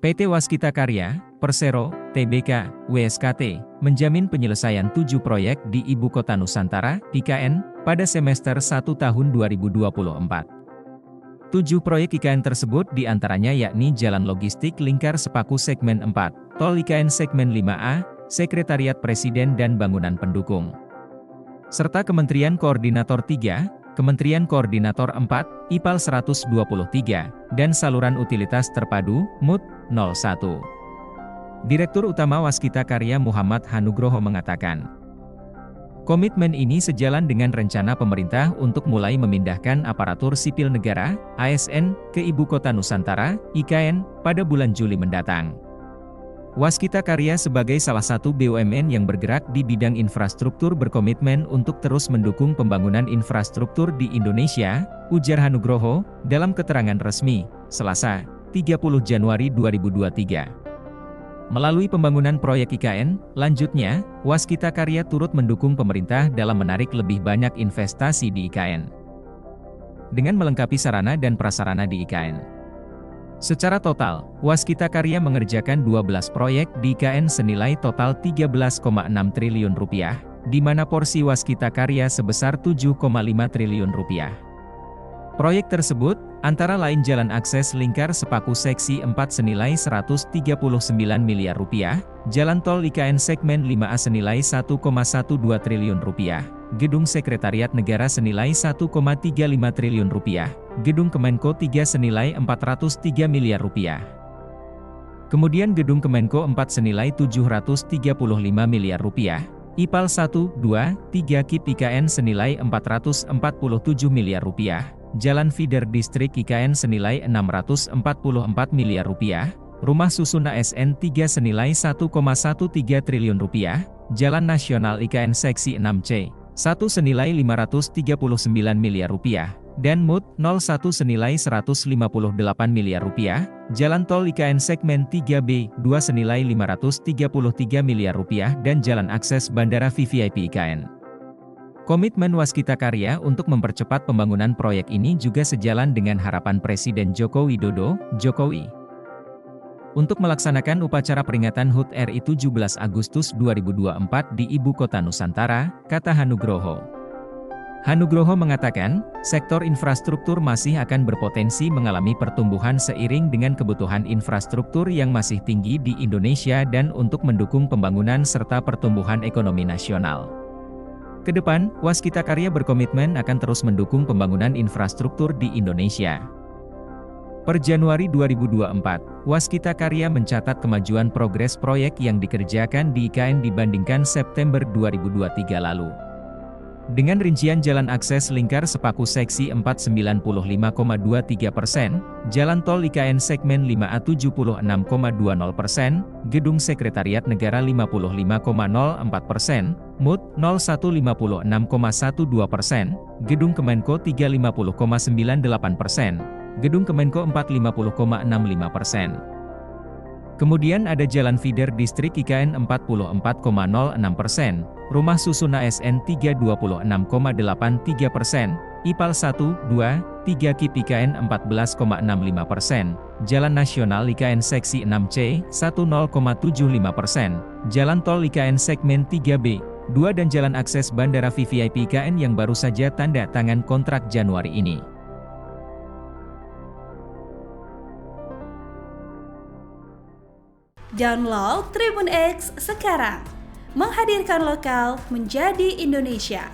PT Waskita Karya, Persero, Tbk, WSKT, menjamin penyelesaian 7 proyek di Ibu Kota Nusantara, IKN, pada semester 1 tahun 2024. 7 proyek IKN tersebut diantaranya yakni Jalan Logistik Lingkar Sepaku Segmen 4, Tol IKN Segmen 5A, Sekretariat Presiden dan Bangunan Pendukung. Serta Kementerian Koordinator 3, Kementerian Koordinator 4, IPAL 123, dan Saluran Utilitas Terpadu, MUT, 01. Direktur Utama Waskita Karya Muhammad Hanugroho mengatakan, komitmen ini sejalan dengan rencana pemerintah untuk mulai memindahkan aparatur sipil negara, ASN, ke Ibu Kota Nusantara, IKN, pada bulan Juli mendatang. Waskita Karya sebagai salah satu BUMN yang bergerak di bidang infrastruktur berkomitmen untuk terus mendukung pembangunan infrastruktur di Indonesia, ujar Hanugroho, dalam keterangan resmi, Selasa, 30 Januari 2023. Melalui pembangunan proyek IKN, lanjutnya, Waskita Karya turut mendukung pemerintah dalam menarik lebih banyak investasi di IKN. Dengan melengkapi sarana dan prasarana di IKN. Secara total, Waskita Karya mengerjakan 12 proyek di IKN senilai total Rp13,6 triliun, di mana porsi Waskita Karya sebesar Rp7,5 triliun. Proyek tersebut, antara lain Jalan Akses Lingkar Sepaku Seksi 4 senilai Rp139 miliar, Jalan Tol IKN Segmen 5A senilai Rp1,12 triliun, Gedung Sekretariat Negara senilai Rp1,35 triliun, Gedung Kemenko 3 senilai Rp403 miliar. Kemudian Gedung Kemenko 4 senilai Rp735 miliar, IPAL 1, 2, 3 KIP IKN senilai Rp447 miliar, Jalan Feeder Distrik IKN senilai Rp644 miliar, Rumah Susun ASN 3 senilai Rp1,13 triliun, Jalan Nasional IKN Seksi 6C, 1 senilai Rp539 miliar, dan MUT 01 senilai Rp158 miliar, Jalan Tol IKN Segmen 3B, 2 senilai Rp533 miliar, dan Jalan Akses Bandara VVIP IKN. Komitmen Waskita Karya untuk mempercepat pembangunan proyek ini juga sejalan dengan harapan Presiden Joko Widodo, Jokowi. Untuk melaksanakan upacara peringatan HUT RI 17 Agustus 2024 di Ibu Kota Nusantara, kata Hanugroho. Hanugroho mengatakan, sektor infrastruktur masih akan berpotensi mengalami pertumbuhan seiring dengan kebutuhan infrastruktur yang masih tinggi di Indonesia dan untuk mendukung pembangunan serta pertumbuhan ekonomi nasional. Kedepan, Waskita Karya berkomitmen akan terus mendukung pembangunan infrastruktur di Indonesia. Per Januari 2024, Waskita Karya mencatat kemajuan progres proyek yang dikerjakan di IKN dibandingkan September 2023 lalu. Dengan rincian Jalan Akses Lingkar Sepaku Seksi 4 95,23%, Jalan Tol IKN Segmen 5A 76,20%, Gedung Sekretariat Negara 55,04%, MUT 01 56,12%, Gedung Kemenko 3 50,98%, Gedung Kemenko 4 50,65%. Kemudian ada Jalan Feeder Distrik IKN 44,06%, Rumah Susun ASN 3 26,83%, IPAL 1, 2, 3 KIP IKN 14,65%, Jalan Nasional IKN Seksi 6C 10,75%, Jalan Tol IKN Segmen 3B, 2 dan Jalan Akses Bandara VVIP IKN yang baru saja tanda tangan kontrak Januari ini. Download Tribun X sekarang, menghadirkan lokal menjadi Indonesia.